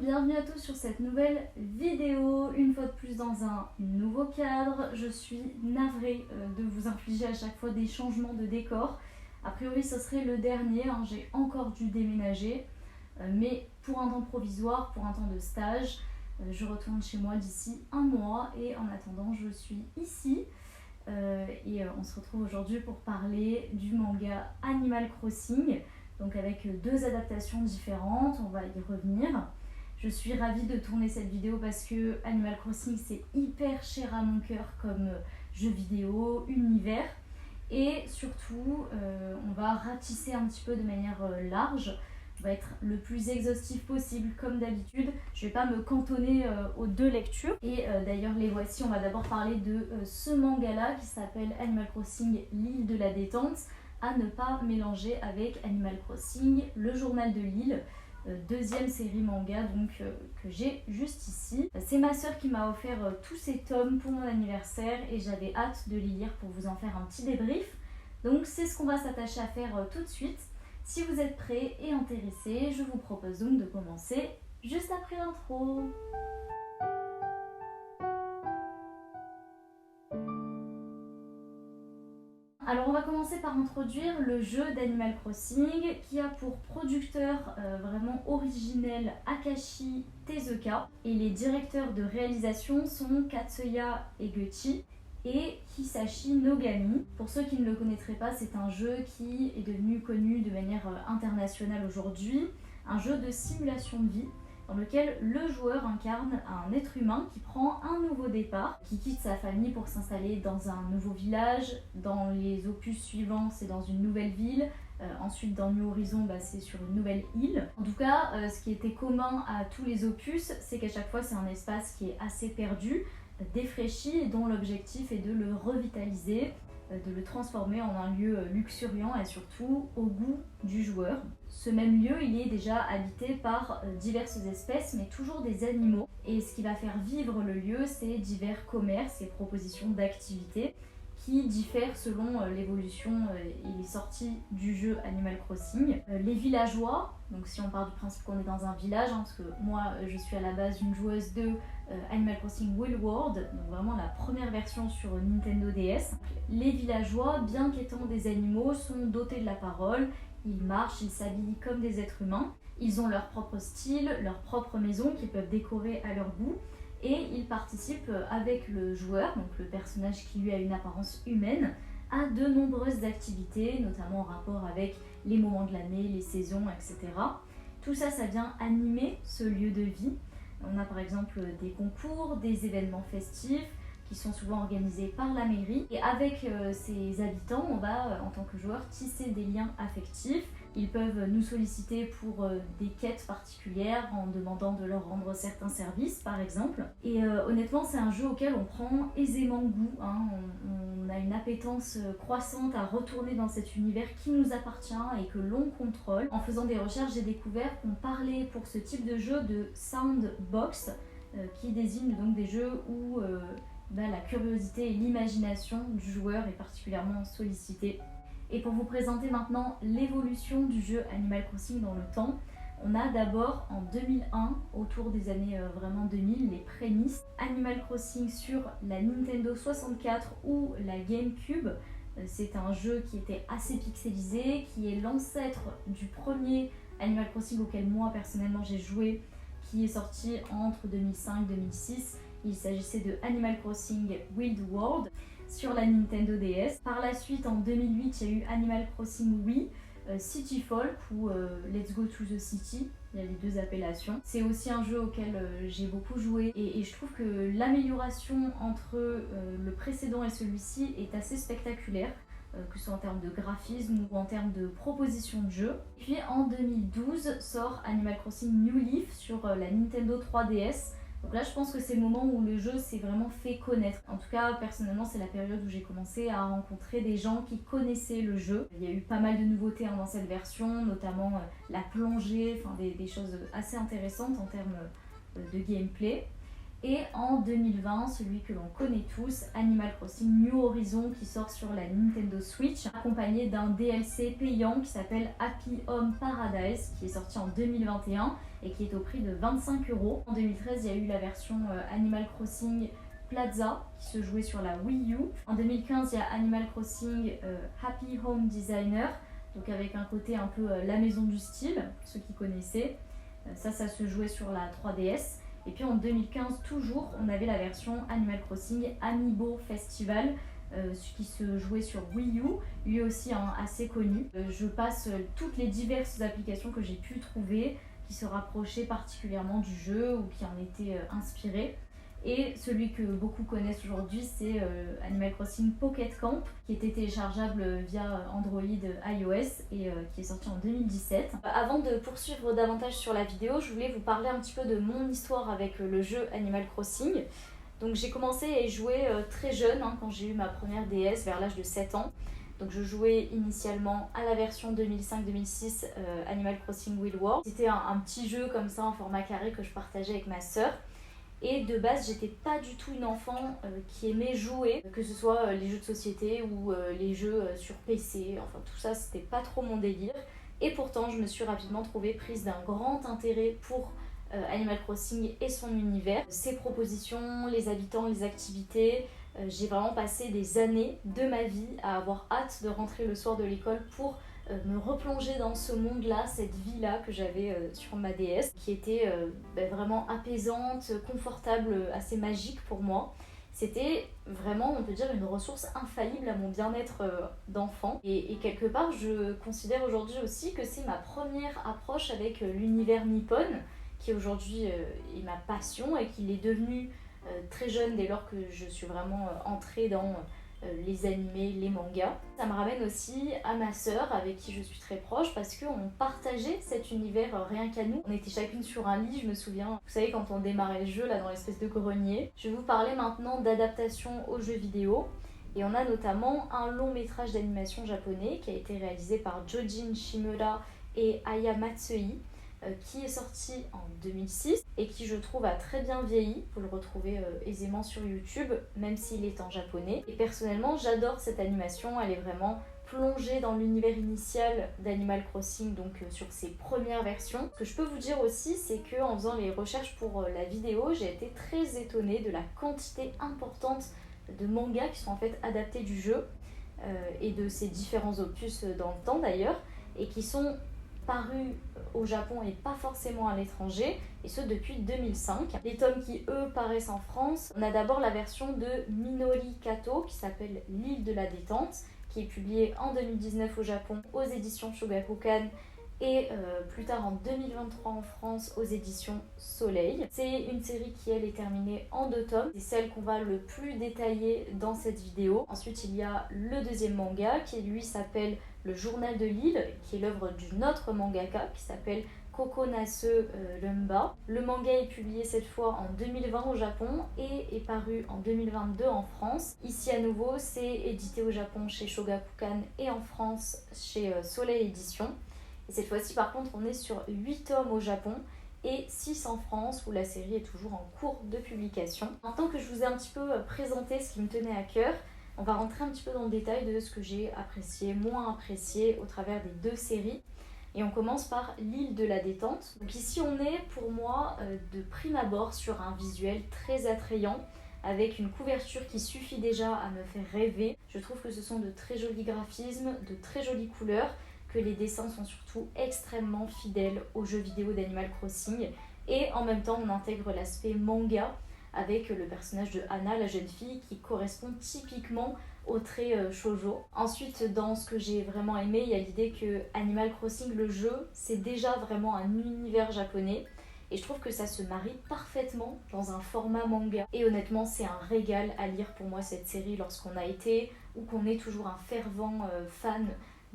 bienvenue à tous sur cette nouvelle vidéo, une fois de plus dans un nouveau cadre. Je suis navrée de vous infliger à chaque fois des changements de décor. A priori ce serait le dernier, j'ai encore dû déménager, mais pour un temps provisoire, pour un temps de stage, je retourne chez moi d'ici un mois et en attendant je suis ici. On se retrouve aujourd'hui pour parler du manga Animal Crossing, donc avec deux adaptations différentes, on va y revenir. Je suis ravie de tourner cette vidéo parce que Animal Crossing c'est hyper cher à mon cœur comme jeu vidéo, univers, et surtout on va ratisser un petit peu de manière large. On va être le plus exhaustif possible comme d'habitude. Je ne vais pas me cantonner aux deux lectures. Et d'ailleurs les voici, on va d'abord parler de ce manga-là qui s'appelle Animal Crossing l'île de la détente, à ne pas mélanger avec Animal Crossing le journal de l'île, deuxième série manga donc, que j'ai juste ici. C'est ma soeur qui m'a offert tous ces tomes pour mon anniversaire et j'avais hâte de les lire pour vous en faire un petit débrief. Donc c'est ce qu'on va s'attacher à faire tout de suite. Si vous êtes prêts et intéressés, je vous propose donc de commencer juste après l'intro. Alors on va commencer par introduire le jeu d'Animal Crossing qui a pour producteur vraiment originel Akashi Tezuka, et les directeurs de réalisation sont Katsuya Eguchi et Hisashi Nogami. Pour ceux qui ne le connaîtraient pas, c'est un jeu qui est devenu connu de manière internationale aujourd'hui, un jeu de simulation de vie dans lequel le joueur incarne un être humain qui prend un nouveau départ, qui quitte sa famille pour s'installer dans un nouveau village. Dans les opus suivants, c'est dans une nouvelle ville. Ensuite, dans New Horizon, c'est sur une nouvelle île. En tout cas, ce qui était commun à tous les opus, c'est qu'à chaque fois, c'est un espace qui est assez perdu, défraîchi, et dont l'objectif est de le revitaliser, de le transformer en un lieu luxuriant et surtout au goût du joueur. Ce même lieu, il est déjà habité par diverses espèces, mais toujours des animaux. Et ce qui va faire vivre le lieu, c'est divers commerces et propositions d'activités qui diffèrent selon l'évolution et les sorties du jeu Animal Crossing. Les villageois, donc si on part du principe qu'on est dans un village, parce que moi je suis à la base une joueuse de Animal Crossing Wild World, donc vraiment la première version sur Nintendo DS. Les villageois, bien qu'étant des animaux, sont dotés de la parole, ils marchent, ils s'habillent comme des êtres humains, ils ont leur propre style, leur propre maison qu'ils peuvent décorer à leur goût, et ils participent avec le joueur, donc le personnage qui lui a une apparence humaine, à de nombreuses activités, notamment en rapport avec les moments de l'année, les saisons, etc. Tout ça, ça vient animer ce lieu de vie. On a par exemple des concours, des événements festifs qui sont souvent organisés par la mairie. Et avec ces habitants, on va, en tant que joueur, tisser des liens affectifs. Ils peuvent nous solliciter pour des quêtes particulières en demandant de leur rendre certains services, par exemple. Et honnêtement, c'est un jeu auquel on prend aisément goût. On a une appétence croissante à retourner dans cet univers qui nous appartient et que l'on contrôle. En faisant des recherches, j'ai découvert qu'on parlait pour ce type de jeu de Soundbox, qui désigne donc des jeux où la curiosité et l'imagination du joueur est particulièrement sollicitée. Et pour vous présenter maintenant l'évolution du jeu Animal Crossing dans le temps, on a d'abord en 2001, autour des années vraiment 2000, les prémices. Animal Crossing sur la Nintendo 64 ou la GameCube. C'est un jeu qui était assez pixelisé, qui est l'ancêtre du premier Animal Crossing auquel moi personnellement j'ai joué, qui est sorti entre 2005 et 2006. Il s'agissait de Animal Crossing Wild World sur la Nintendo DS. Par la suite, en 2008, il y a eu Animal Crossing Wii, City Folk ou Let's Go to the City. Il y a les deux appellations. C'est aussi un jeu auquel j'ai beaucoup joué et je trouve que l'amélioration entre le précédent et celui-ci est assez spectaculaire, que ce soit en termes de graphisme ou en termes de proposition de jeu. Puis en 2012 sort Animal Crossing New Leaf sur la Nintendo 3DS. Donc là, je pense que c'est le moment où le jeu s'est vraiment fait connaître. En tout cas, personnellement, c'est la période où j'ai commencé à rencontrer des gens qui connaissaient le jeu. Il y a eu pas mal de nouveautés dans cette version, notamment la plongée, des choses assez intéressantes en termes de gameplay. Et en 2020, celui que l'on connaît tous, Animal Crossing New Horizons, qui sort sur la Nintendo Switch, accompagné d'un DLC payant qui s'appelle Happy Home Paradise, qui est sorti en 2021 et qui est au prix de 25 €. En 2013, il y a eu la version Animal Crossing Plaza, qui se jouait sur la Wii U. En 2015, il y a Animal Crossing Happy Home Designer, donc avec un côté un peu la maison du style, ceux qui connaissaient. Ça se jouait sur la 3DS. Et puis en 2015, toujours, on avait la version Animal Crossing Amiibo Festival, qui se jouait sur Wii U, lui aussi assez connu. Je passe toutes les diverses applications que j'ai pu trouver, qui se rapprochaient particulièrement du jeu ou qui en étaient inspirées. Et celui que beaucoup connaissent aujourd'hui, c'est Animal Crossing Pocket Camp, qui était téléchargeable via Android iOS et qui est sorti en 2017. Avant de poursuivre davantage sur la vidéo, je voulais vous parler un petit peu de mon histoire avec le jeu Animal Crossing. Donc j'ai commencé à y jouer très jeune, quand j'ai eu ma première DS vers l'âge de 7 ans. Donc je jouais initialement à la version 2005-2006 Animal Crossing Wild World. C'était un petit jeu comme ça en format carré que je partageais avec ma sœur. Et de base, j'étais pas du tout une enfant qui aimait jouer, que ce soit les jeux de société ou les jeux sur PC, enfin tout ça, c'était pas trop mon délire. Et pourtant, je me suis rapidement trouvée prise d'un grand intérêt pour Animal Crossing et son univers, ses propositions, les habitants, les activités. J'ai vraiment passé des années de ma vie à avoir hâte de rentrer le soir de l'école pour me replonger dans ce monde-là, cette vie-là que j'avais sur ma DS, qui était vraiment apaisante, confortable, assez magique pour moi. C'était vraiment, on peut dire, une ressource infaillible à mon bien-être d'enfant. Et quelque part, je considère aujourd'hui aussi que c'est ma première approche avec l'univers nippon, qui aujourd'hui est ma passion et qui l'est devenu très jeune dès lors que je suis vraiment entrée dans les animés, les mangas. Ça me ramène aussi à ma sœur avec qui je suis très proche parce qu'on partageait cet univers rien qu'à nous. On était chacune sur un lit, je me souviens. Vous savez, quand on démarrait le jeu là dans l'espèce de grenier. Je vais vous parler maintenant d'adaptation aux jeux vidéo. Et on a notamment un long métrage d'animation japonais qui a été réalisé par Jojin Shimura et Aya Matsui, qui est sorti en 2006 et qui, je trouve, a très bien vieilli. Vous le retrouvez aisément sur YouTube, même s'il est en japonais. Et personnellement, j'adore cette animation, elle est vraiment plongée dans l'univers initial d'Animal Crossing, donc sur ses premières versions. Ce que je peux vous dire aussi, c'est qu'en faisant les recherches pour la vidéo, j'ai été très étonnée de la quantité importante de mangas qui sont en fait adaptés du jeu et de ces différents opus dans le temps d'ailleurs, et qui sont parus au Japon et pas forcément à l'étranger, et ce depuis 2005. Les tomes qui, eux, paraissent en France, on a d'abord la version de Minori Kato qui s'appelle L'île de la détente, qui est publiée en 2019 au Japon aux éditions Shogakukan et plus tard en 2023 en France aux éditions Soleil. C'est une série qui, elle, est terminée en 2 tomes. C'est celle qu'on va le plus détailler dans cette vidéo. Ensuite, il y a le deuxième manga qui, lui, s'appelle Le Journal de l'île, qui est l'œuvre d'une autre mangaka qui s'appelle Kokonase Lumba. Le manga est publié cette fois en 2020 au Japon et est paru en 2022 en France. Ici à nouveau, c'est édité au Japon chez Shogakukan et en France chez Soleil Éditions. Et cette fois-ci, par contre, on est sur 8 tomes au Japon et 6 en France, où la série est toujours en cours de publication. Maintenant que je vous ai un petit peu présenté ce qui me tenait à cœur, on va rentrer un petit peu dans le détail de ce que j'ai apprécié, moins apprécié au travers des 2 séries. Et on commence par L'île de la détente. Donc ici, on est pour moi de prime abord sur un visuel très attrayant, avec une couverture qui suffit déjà à me faire rêver. Je trouve que ce sont de très jolis graphismes, de très jolies couleurs, que les dessins sont surtout extrêmement fidèles aux jeux vidéo d'Animal Crossing. Et en même temps, on intègre l'aspect manga avec le personnage de Hana, la jeune fille, qui correspond typiquement au trait shoujo. Ensuite, dans ce que j'ai vraiment aimé, il y a l'idée que Animal Crossing, le jeu, c'est déjà vraiment un univers japonais. Et je trouve que ça se marie parfaitement dans un format manga. Et honnêtement, c'est un régal à lire pour moi cette série lorsqu'on a été ou qu'on est toujours un fervent fan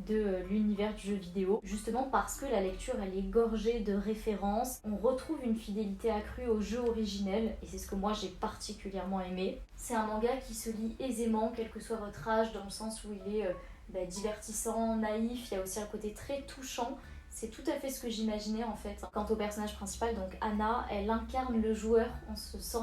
de l'univers du jeu vidéo, justement parce que la lecture elle est gorgée de références, on retrouve une fidélité accrue au jeu originel et c'est ce que moi j'ai particulièrement aimé. C'est un manga qui se lit aisément, quel que soit votre âge, dans le sens où il est divertissant, naïf, il y a aussi un côté très touchant. c'est tout à fait ce que j'imaginais en fait. Quant au personnage principal, donc Anna, elle incarne le joueur, on se sent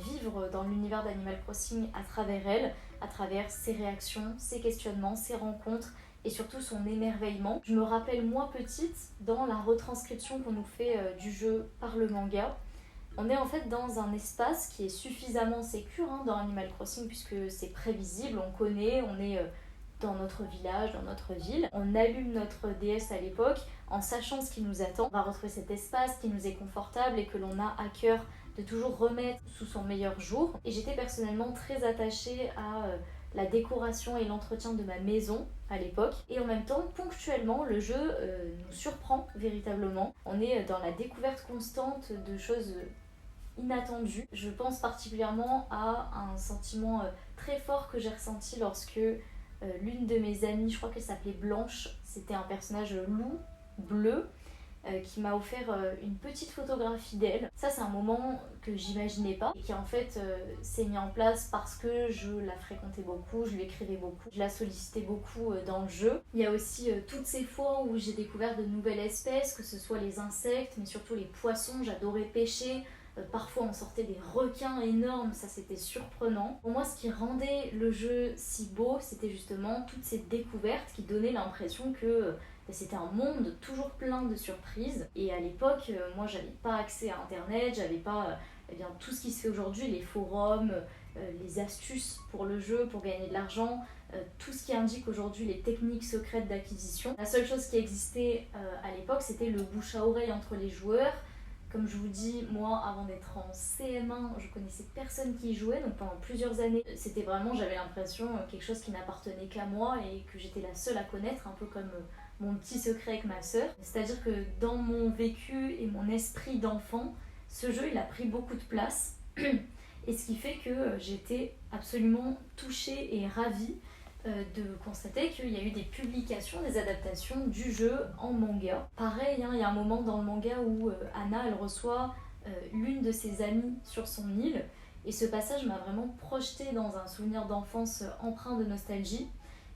vivre dans l'univers d'Animal Crossing à travers elle, à travers ses réactions, ses questionnements, ses rencontres et surtout son émerveillement. Je me rappelle moi petite, dans la retranscription qu'on nous fait du jeu par le manga, on est en fait dans un espace qui est suffisamment sécure dans Animal Crossing puisque c'est prévisible, on connaît, on est dans notre village, dans notre ville. On allume notre DS à l'époque en sachant ce qui nous attend. On va retrouver cet espace qui nous est confortable et que l'on a à cœur de toujours remettre sous son meilleur jour. Et j'étais personnellement très attachée à la décoration et l'entretien de ma maison à l'époque. Et en même temps, ponctuellement, le jeu nous surprend véritablement. On est dans la découverte constante de choses inattendues. Je pense particulièrement à un sentiment très fort que j'ai ressenti lorsque l'une de mes amies, je crois qu'elle s'appelait Blanche, c'était un personnage loup bleu qui m'a offert une petite photographie d'elle. Ça, c'est un moment que j'imaginais pas et qui en fait s'est mis en place parce que je la fréquentais beaucoup, je lui écrivais beaucoup, je la sollicitais beaucoup dans le jeu. Il y a aussi toutes ces fois où j'ai découvert de nouvelles espèces, que ce soit les insectes, mais surtout les poissons. J'adorais pêcher. Parfois on sortait des requins énormes, ça c'était surprenant. Pour moi, ce qui rendait le jeu si beau, c'était justement toutes ces découvertes qui donnaient l'impression que c'était un monde toujours plein de surprises. Et à l'époque, moi j'avais pas accès à internet, j'avais pas tout ce qui se fait aujourd'hui, les forums, les astuces pour le jeu, pour gagner de l'argent, tout ce qui indique aujourd'hui les techniques secrètes d'acquisition. La seule chose qui existait à l'époque, c'était le bouche à oreille entre les joueurs. Comme je vous dis, moi, avant d'être en CM1, je connaissais personne qui y jouait, donc pendant plusieurs années, c'était vraiment, j'avais l'impression, quelque chose qui n'appartenait qu'à moi et que j'étais la seule à connaître, un peu comme mon petit secret avec ma sœur. C'est-à-dire que dans mon vécu et mon esprit d'enfant, ce jeu, il a pris beaucoup de place, et ce qui fait que j'étais absolument touchée et ravie de constater qu'il y a eu des publications, des adaptations du jeu en manga. Pareil, il y a un moment dans le manga où Anna, elle reçoit l'une de ses amies sur son île, et ce passage m'a vraiment projetée dans un souvenir d'enfance empreint de nostalgie.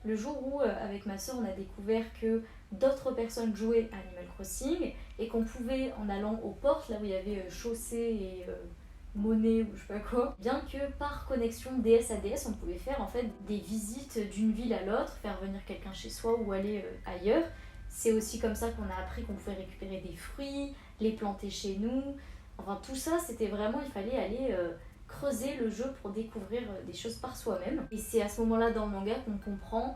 Le jour où, avec ma soeur, on a découvert que d'autres personnes jouaient à Animal Crossing et qu'on pouvait, en allant aux portes, là où il y avait chaussée et monnaie ou je sais pas quoi, bien que par connexion DS à DS, on pouvait faire en fait des visites d'une ville à l'autre, faire venir quelqu'un chez soi ou aller ailleurs. C'est aussi comme ça qu'on a appris qu'on pouvait récupérer des fruits, les planter chez nous. Enfin tout ça, c'était vraiment, il fallait aller creuser le jeu pour découvrir des choses par soi-même. Et c'est à ce moment-là dans le manga qu'on comprend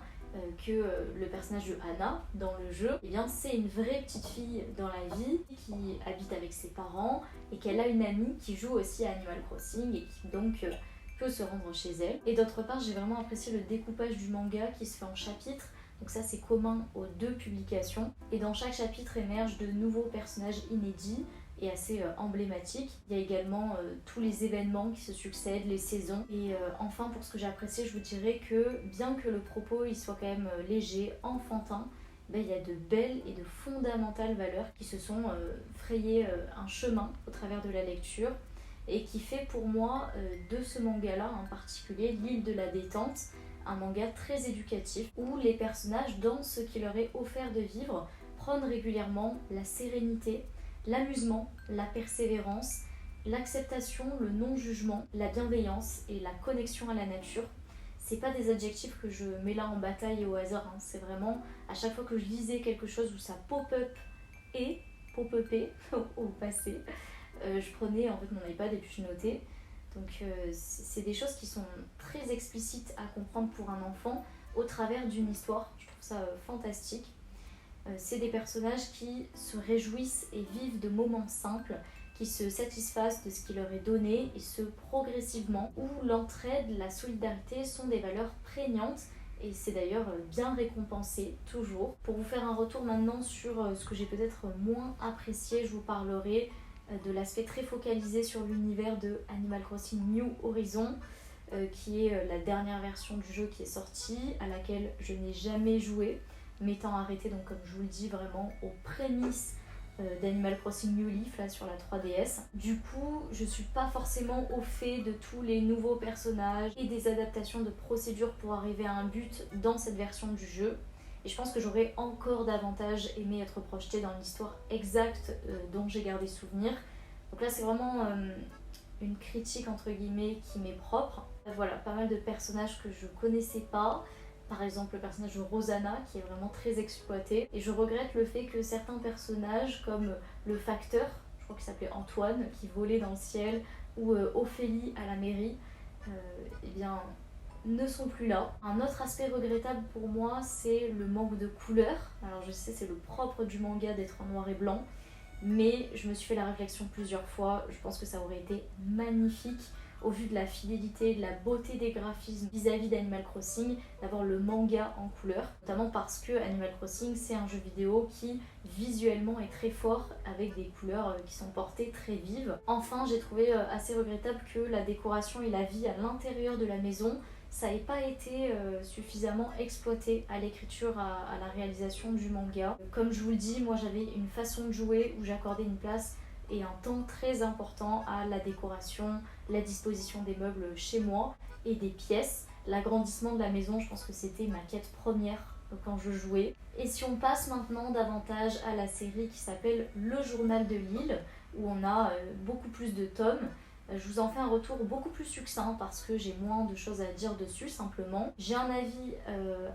que le personnage de Anna dans le jeu, c'est une vraie petite fille dans la vie qui habite avec ses parents et qu'elle a une amie qui joue aussi à Animal Crossing et qui donc peut se rendre chez elle. Et d'autre part, j'ai vraiment apprécié le découpage du manga qui se fait en chapitres. Donc ça, c'est commun aux deux publications. Et dans chaque chapitre émergent de nouveaux personnages inédits et assez emblématique. Il y a également tous les événements qui se succèdent, les saisons. Et enfin, pour ce que j'ai apprécié, je vous dirais que bien que le propos il soit quand même léger, enfantin, il y a de belles et de fondamentales valeurs qui se sont frayées un chemin au travers de la lecture et qui fait pour moi de ce manga-là en particulier, L'île de la détente, un manga très éducatif où les personnages, dans ce qui leur est offert de vivre, prônent régulièrement la sérénité, l'amusement, la persévérance, l'acceptation, le non-jugement, la bienveillance et la connexion à la nature. C'est pas des adjectifs que je mets là en bataille au hasard, c'est vraiment à chaque fois que je lisais quelque chose où ça pop-up et pop-upé au passé, je prenais en fait mon iPad et puis je notais. Donc c'est des choses qui sont très explicites à comprendre pour un enfant au travers d'une histoire. Je trouve ça fantastique. C'est des personnages qui se réjouissent et vivent de moments simples, qui se satisfassent de ce qui leur est donné et ce progressivement, où l'entraide, la solidarité sont des valeurs prégnantes et c'est d'ailleurs bien récompensé, toujours. Pour vous faire un retour maintenant sur ce que j'ai peut-être moins apprécié, je vous parlerai de l'aspect très focalisé sur l'univers de Animal Crossing New Horizon, qui est la dernière version du jeu qui est sortie, à laquelle je n'ai jamais joué, m'étant arrêtée, donc comme je vous le dis, vraiment aux prémices d'Animal Crossing New Leaf là sur la 3DS. Du coup, je suis pas forcément au fait de tous les nouveaux personnages et des adaptations de procédures pour arriver à un but dans cette version du jeu. et je pense que j'aurais encore davantage aimé être projetée dans l'histoire exacte dont j'ai gardé souvenir. Donc là c'est vraiment une critique entre guillemets qui m'est propre. Voilà, pas mal de personnages que je connaissais pas. Par exemple le personnage de Rosanna qui est vraiment très exploité. Et je regrette le fait que certains personnages comme le facteur, je crois qu'il s'appelait Antoine, qui volait dans le ciel, ou Ophélie à la mairie, eh bien ne sont plus là. Un autre aspect regrettable pour moi c'est le manque de couleurs. Alors je sais c'est le propre du manga d'être en noir et blanc, mais je me suis fait la réflexion plusieurs fois, je pense que ça aurait été magnifique au vu de la fidélité, de la beauté des graphismes vis-à-vis d'Animal Crossing, d'avoir le manga en couleur, notamment parce que Animal Crossing c'est un jeu vidéo qui visuellement est très fort avec des couleurs qui sont portées très vives. Enfin j'ai trouvé assez regrettable que la décoration et la vie à l'intérieur de la maison ça n'ait pas été suffisamment exploité à l'écriture, à la réalisation du manga. Comme je vous le dis, moi j'avais une façon de jouer où j'accordais une place et un temps très important à la décoration, la disposition des meubles chez moi et des pièces. L'agrandissement de la maison, je pense que c'était ma quête première quand je jouais. Et si on passe maintenant davantage à la série qui s'appelle Le Journal de l'île, où on a beaucoup plus de tomes, je vous en fais un retour beaucoup plus succinct parce que j'ai moins de choses à dire dessus simplement. J'ai un avis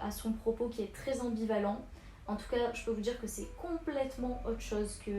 à son propos qui est très ambivalent. En tout cas, je peux vous dire que c'est complètement autre chose que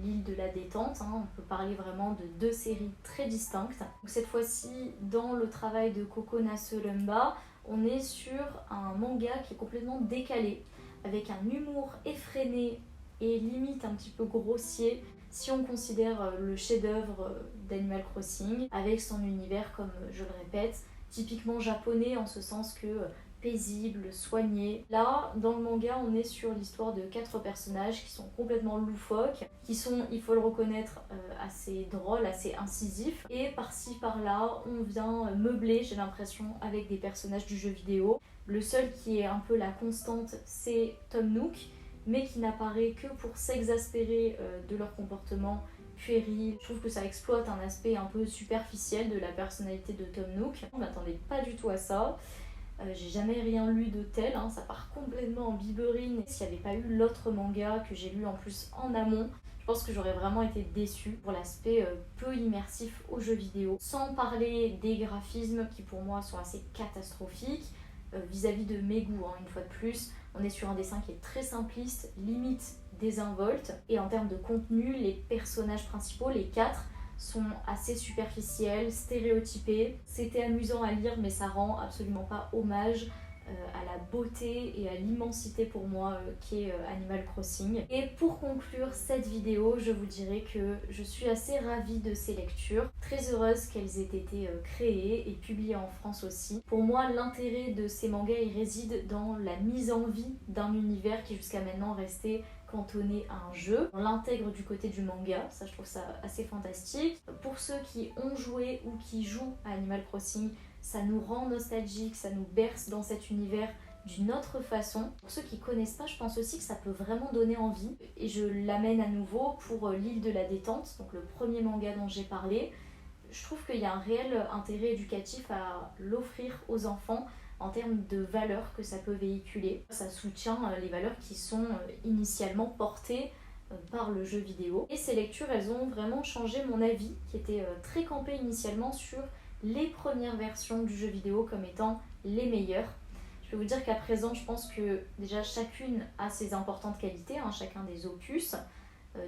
l'île de la détente. On peut parler vraiment de deux séries très distinctes. Donc cette fois-ci, dans le travail de Koko Nasoremba, on est sur un manga qui est complètement décalé, avec un humour effréné et limite un petit peu grossier, si on considère le chef-d'œuvre d'Animal Crossing, avec son univers, comme je le répète, typiquement japonais en ce sens que paisible, soigné. Là, dans le manga, on est sur l'histoire de 4 personnages qui sont complètement loufoques, qui sont, il faut le reconnaître, assez drôles, assez incisifs. Et par-ci, par-là, on vient meubler, j'ai l'impression, avec des personnages du jeu vidéo. Le seul qui est un peu la constante, c'est Tom Nook, mais qui n'apparaît que pour s'exaspérer de leur comportement puéril. Je trouve que ça exploite un aspect un peu superficiel de la personnalité de Tom Nook. On m'attendait pas du tout à ça. J'ai jamais rien lu de tel, ça part complètement en biberine. S'il n'y avait pas eu l'autre manga que j'ai lu en plus en amont, je pense que j'aurais vraiment été déçue pour l'aspect peu immersif aux jeux vidéo. Sans parler des graphismes qui pour moi sont assez catastrophiques vis-à-vis de mes goûts, une fois de plus. On est sur un dessin qui est très simpliste, limite désinvolte. Et en termes de contenu, les personnages principaux, les 4, sont assez superficiels, stéréotypés. C'était amusant à lire, mais ça rend absolument pas hommage à la beauté et à l'immensité pour moi qu'est Animal Crossing. Et pour conclure cette vidéo, je vous dirais que je suis assez ravie de ces lectures, très heureuse qu'elles aient été créées et publiées en France aussi. Pour moi, l'intérêt de ces mangas il réside dans la mise en vie d'un univers qui jusqu'à maintenant restait cantonné à un jeu. On l'intègre du côté du manga, ça je trouve ça assez fantastique. Pour ceux qui ont joué ou qui jouent à Animal Crossing, ça nous rend nostalgique, ça nous berce dans cet univers d'une autre façon. Pour ceux qui connaissent pas, je pense aussi que ça peut vraiment donner envie. Et je l'amène à nouveau pour l'île de la détente, donc le premier manga dont j'ai parlé. Je trouve qu'il y a un réel intérêt éducatif à l'offrir aux enfants en termes de valeurs que ça peut véhiculer. Ça soutient les valeurs qui sont initialement portées par le jeu vidéo. Et ces lectures, elles ont vraiment changé mon avis, qui était très campé initialement sur les premières versions du jeu vidéo comme étant les meilleures. Je peux vous dire qu'à présent, je pense que déjà chacune a ses importantes qualités, chacun des opus.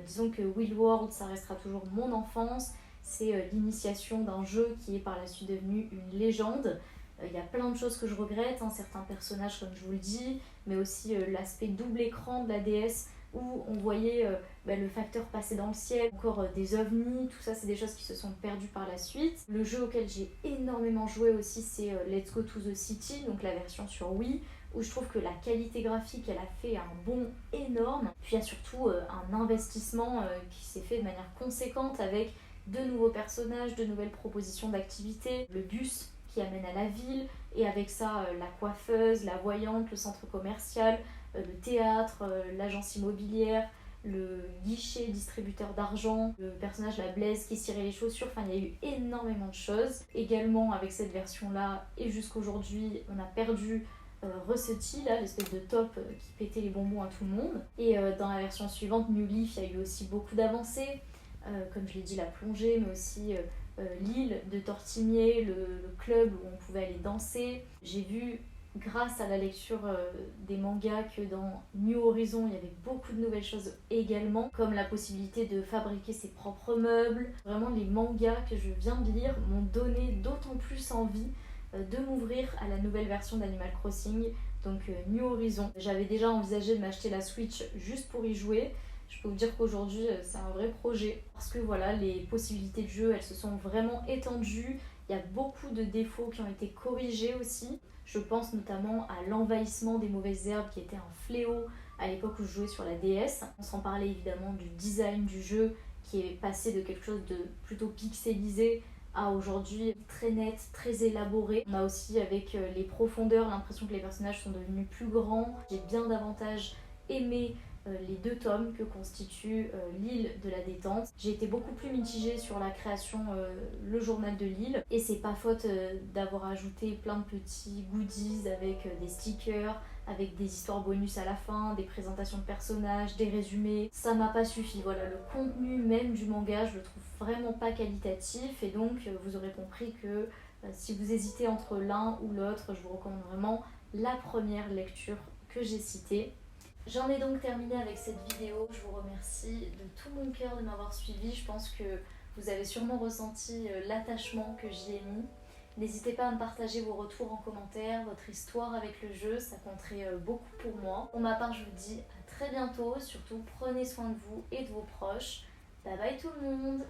Disons que Will World, ça restera toujours mon enfance. C'est l'initiation d'un jeu qui est par la suite devenu une légende. Il y a plein de choses que je regrette, certains personnages comme je vous le dis, mais aussi l'aspect double écran de la DS où on voyait le facteur passer dans le ciel, encore des ovnis, tout ça c'est des choses qui se sont perdues par la suite. Le jeu auquel j'ai énormément joué aussi c'est Let's Go to the City, donc la version sur Wii, où je trouve que la qualité graphique elle a fait un bond énorme. Puis il y a surtout un investissement qui s'est fait de manière conséquente avec de nouveaux personnages, de nouvelles propositions d'activités, le bus qui amène à la ville, et avec ça la coiffeuse, la voyante, le centre commercial, le théâtre, l'agence immobilière, le guichet distributeur d'argent, le personnage la Blaise qui cirait les chaussures, il y a eu énormément de choses. Également avec cette version là et jusqu'aujourd'hui on a perdu Russetty, là, l'espèce de top qui pétait les bonbons à tout le monde. Et dans la version suivante, New Leaf, il y a eu aussi beaucoup d'avancées, comme je l'ai dit, la plongée, mais aussi l'île de Tortimier, le club où on pouvait aller danser. J'ai vu, grâce à la lecture des mangas, que dans New Horizon, il y avait beaucoup de nouvelles choses également, comme la possibilité de fabriquer ses propres meubles. Vraiment, les mangas que je viens de lire m'ont donné d'autant plus envie de m'ouvrir à la nouvelle version d'Animal Crossing, donc New Horizon. J'avais déjà envisagé de m'acheter la Switch juste pour y jouer. Je peux vous dire qu'aujourd'hui c'est un vrai projet parce que voilà, les possibilités de jeu elles se sont vraiment étendues. Il y a beaucoup de défauts qui ont été corrigés aussi. Je pense notamment à l'envahissement des mauvaises herbes qui était un fléau à l'époque où je jouais sur la DS. On s'en parlait évidemment du design du jeu qui est passé de quelque chose de plutôt pixelisé à aujourd'hui très net, très élaboré. On a aussi avec les profondeurs l'impression que les personnages sont devenus plus grands. J'ai bien davantage aimé les 2 tomes que constitue l'île de la détente. J'ai été beaucoup plus mitigée sur la création le journal de l'île et c'est pas faute d'avoir ajouté plein de petits goodies avec des stickers, avec des histoires bonus à la fin, des présentations de personnages, des résumés. Ça m'a pas suffi, voilà, le contenu même du manga je le trouve vraiment pas qualitatif et donc vous aurez compris que si vous hésitez entre l'un ou l'autre, je vous recommande vraiment la première lecture que j'ai citée. J'en ai donc terminé avec cette vidéo. Je vous remercie de tout mon cœur de m'avoir suivi. Je pense que vous avez sûrement ressenti l'attachement que j'y ai mis. N'hésitez pas à me partager vos retours en commentaire, votre histoire avec le jeu, ça compterait beaucoup pour moi. Pour ma part, je vous dis à très bientôt. Surtout, prenez soin de vous et de vos proches. Bye bye tout le monde!